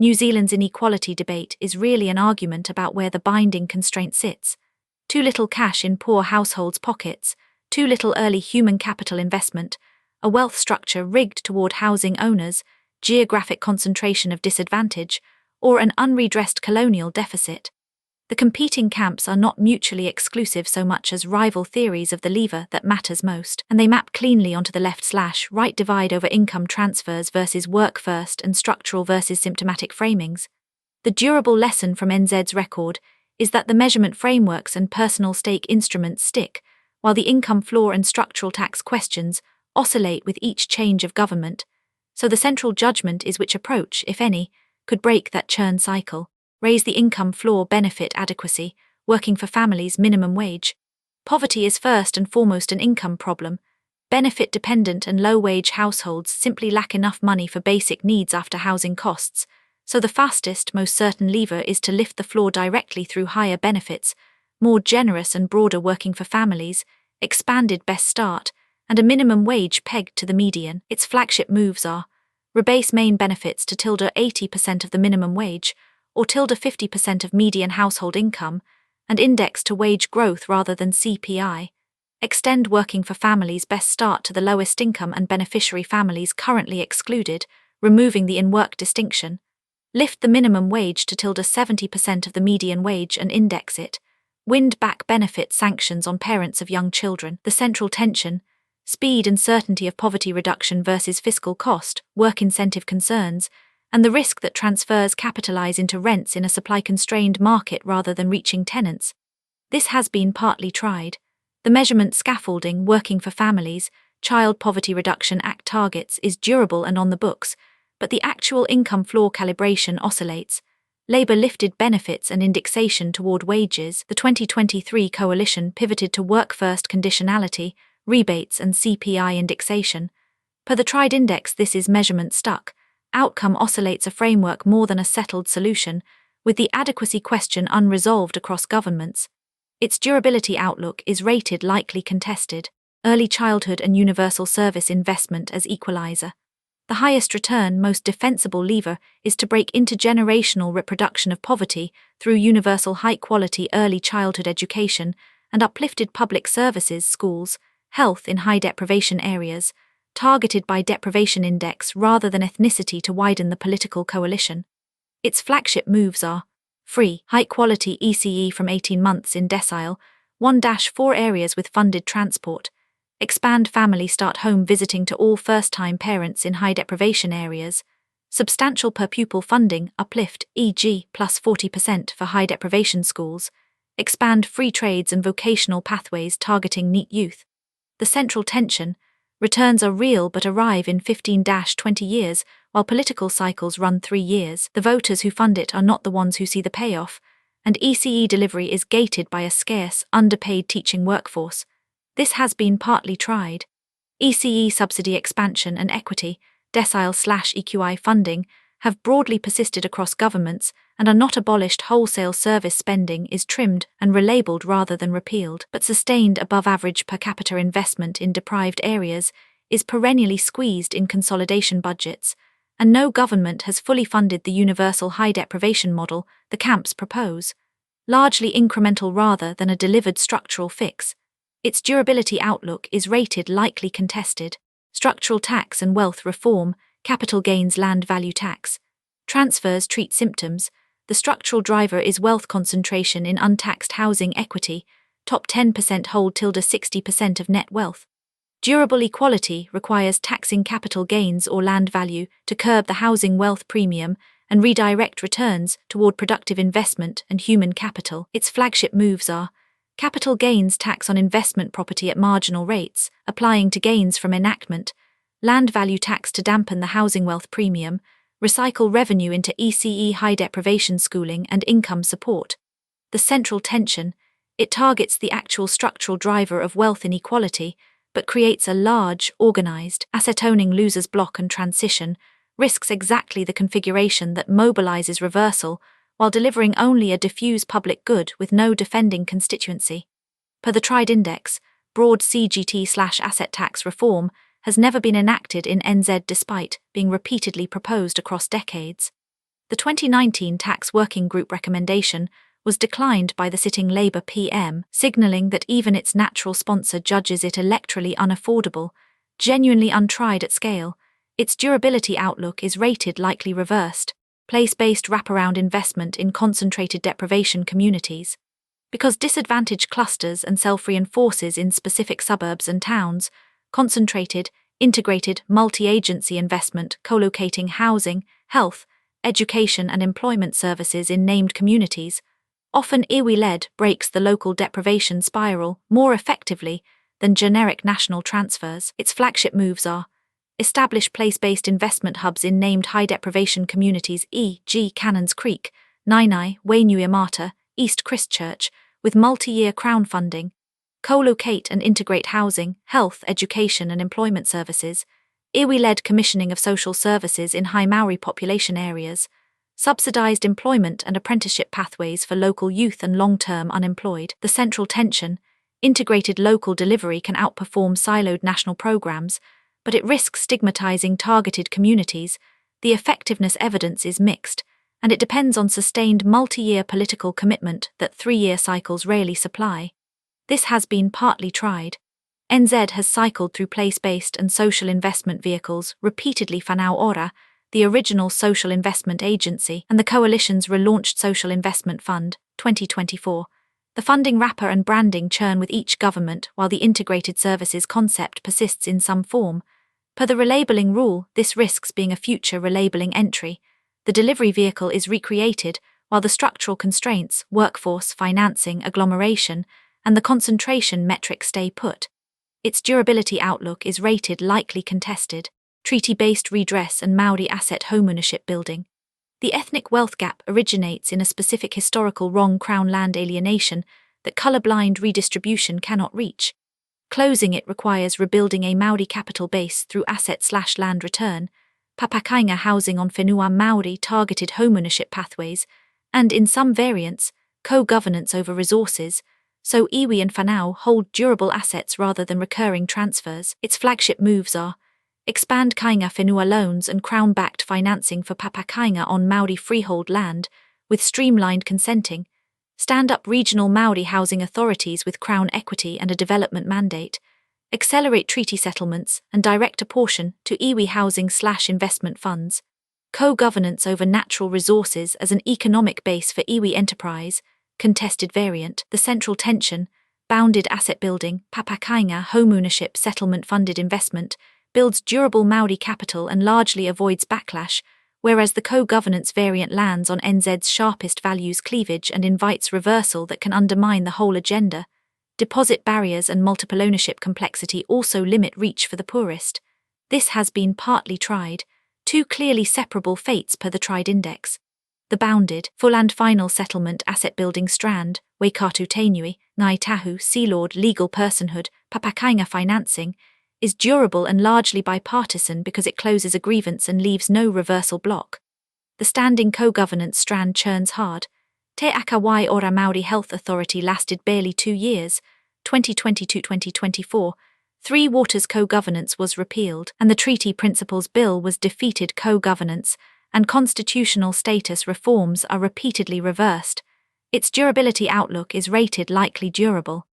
New Zealand's inequality debate is really an argument about where the binding constraint sits. Too little cash in poor households' pockets, too little early human capital investment, a wealth structure rigged toward housing owners, geographic concentration of disadvantage, or an unredressed colonial deficit. The competing camps are not mutually exclusive so much as rival theories of the lever that matters most, and they map cleanly onto the left/right divide over income transfers versus work first and structural versus symptomatic framings. The durable lesson from NZ's record is that the measurement frameworks and personal stake instruments stick, while the income floor and structural tax questions oscillate with each change of government. So the central judgment is which approach, if any, could break that churn cycle. Raise the income floor benefit adequacy, working for families' minimum wage. Poverty is first and foremost an income problem. Benefit-dependent and low-wage households simply lack enough money for basic needs after housing costs, so the fastest, most certain lever is to lift the floor directly through higher benefits, more generous and broader working for families, expanded Best Start, and a minimum wage pegged to the median. Its flagship moves are rebase main benefits to 80% of the minimum wage, or 50% of median household income, and index to wage growth rather than CPI. Extend working for families Best Start to the lowest income and beneficiary families currently excluded, removing the in-work distinction. Lift the minimum wage to 70% of the median wage and index it. Wind back benefit sanctions on parents of young children. The central tension, speed and certainty of poverty reduction versus fiscal cost, work incentive concerns, and the risk that transfers capitalize into rents in a supply-constrained market rather than reaching tenants. This has been partly tried. The measurement scaffolding working for families, Child Poverty Reduction Act targets is durable and on the books, but the actual income floor calibration oscillates. Labour lifted benefits and indexation toward wages. The 2023 coalition pivoted to work-first conditionality, rebates and CPI indexation. Per the tried index, this is measurement stuck. Outcome oscillates a framework more than a settled solution, with the adequacy question unresolved across governments. Its durability outlook is rated likely contested. Early childhood and universal service investment as equalizer. The highest return, most defensible lever is to break intergenerational reproduction of poverty through universal high-quality early childhood education and uplifted public services, schools, health in high deprivation areas, targeted by deprivation index rather than ethnicity to widen the political coalition. Its flagship moves are free, high-quality ECE from 18 months in decile, 1-4 areas with funded transport, expand family start home visiting to all first-time parents in high deprivation areas, substantial per-pupil funding uplift, e.g. plus 40% for high deprivation schools, expand free trades and vocational pathways targeting NEET youth. The central tension, returns are real but arrive in 15-20 years, while political cycles run 3 years. The voters who fund it are not the ones who see the payoff, and ECE delivery is gated by a scarce, underpaid teaching workforce. This has been partly tried. ECE subsidy expansion and equity, decile/EQI funding, have broadly persisted across governments and are not abolished. Wholesale service spending is trimmed and relabeled rather than repealed, but sustained above-average per capita investment in deprived areas is perennially squeezed in consolidation budgets, and no government has fully funded the universal high deprivation model the camps propose, largely incremental rather than a delivered structural fix. Its durability outlook is rated likely contested. Structural tax and wealth reform, capital gains land value tax. Transfers treat symptoms. The structural driver is wealth concentration in untaxed housing equity, top 10% hold 60% of net wealth. Durable equality requires taxing capital gains or land value to curb the housing wealth premium and redirect returns toward productive investment and human capital. Its flagship moves are capital gains tax on investment property at marginal rates, applying to gains from enactment, land value tax to dampen the housing wealth premium, recycle revenue into ECE high deprivation schooling and income support. The central tension, it targets the actual structural driver of wealth inequality, but creates a large, organized, asset-owning losers block and transition, risks exactly the configuration that mobilizes reversal while delivering only a diffuse public good with no defending constituency. Per the tried index, broad CGT/asset tax reform has never been enacted in NZ despite being repeatedly proposed across decades. The 2019 Tax Working Group recommendation was declined by the sitting Labour PM, signalling that even its natural sponsor judges it electorally unaffordable, genuinely untried at scale. Its durability outlook is rated likely reversed, place-based wraparound investment in concentrated deprivation communities. Because disadvantaged clusters and self-reinforces in specific suburbs and towns, concentrated, integrated, multi-agency investment co-locating housing, health, education and employment services in named communities, often iwi-led, breaks the local deprivation spiral more effectively than generic national transfers. Its flagship moves are establish place-based investment hubs in named high-deprivation communities e.g. Cannons Creek, Nainai, Wainuiamata, East Christchurch, with multi-year Crown funding, co-locate and integrate housing, health, education and employment services, iwi-led commissioning of social services in high Maori population areas, subsidised employment and apprenticeship pathways for local youth and long-term unemployed. The central tension, integrated local delivery can outperform siloed national programmes, but it risks stigmatising targeted communities. The effectiveness evidence is mixed, and it depends on sustained multi-year political commitment that 3-year cycles rarely supply. This has been partly tried. NZ has cycled through place-based and social investment vehicles repeatedly. Aotearoa, the original social investment agency, and the Coalition's relaunched Social Investment Fund, 2024. The funding wrapper and branding churn with each government while the integrated services concept persists in some form. Per the relabelling rule, this risks being a future relabelling entry. The delivery vehicle is recreated, while the structural constraints, workforce, financing, agglomeration, and the concentration metrics stay put. Its durability outlook is rated likely contested. Treaty-based redress and Maori asset homeownership building. The ethnic wealth gap originates in a specific historical wrong Crown land alienation that colour-blind redistribution cannot reach. Closing it requires rebuilding a Maori capital base through asset/land return, papakainga housing on whenua Maori targeted homeownership pathways, and in some variants, co-governance over resources, so iwi and whanau hold durable assets rather than recurring transfers. Its flagship moves are expand kainga whenua loans and Crown-backed financing for papakainga on Maori freehold land, with streamlined consenting, stand up regional Maori housing authorities with Crown equity and a development mandate, accelerate treaty settlements and direct a portion to iwi housing/investment funds, co-governance over natural resources as an economic base for iwi enterprise, contested variant. The central tension, bounded asset building, papakainga homeownership settlement-funded investment, builds durable Maori capital and largely avoids backlash, whereas the co-governance variant lands on NZ's sharpest values cleavage and invites reversal that can undermine the whole agenda. Deposit barriers and multiple ownership complexity also limit reach for the poorest. This has been partly tried, two clearly separable fates per the tried index. The bounded, full and final settlement asset building strand, Waikato Tainui, Ngai Tahu, Sealord legal personhood, papakainga financing, is durable and largely bipartisan because it closes a grievance and leaves no reversal block. The standing co-governance strand churns hard. Te Aka Waiora Maori Health Authority lasted barely 2 years, 2022-2024. Three Waters co-governance was repealed, and the Treaty Principles Bill was defeated. Co-governance and constitutional status reforms are repeatedly reversed. Its durability outlook is rated likely durable.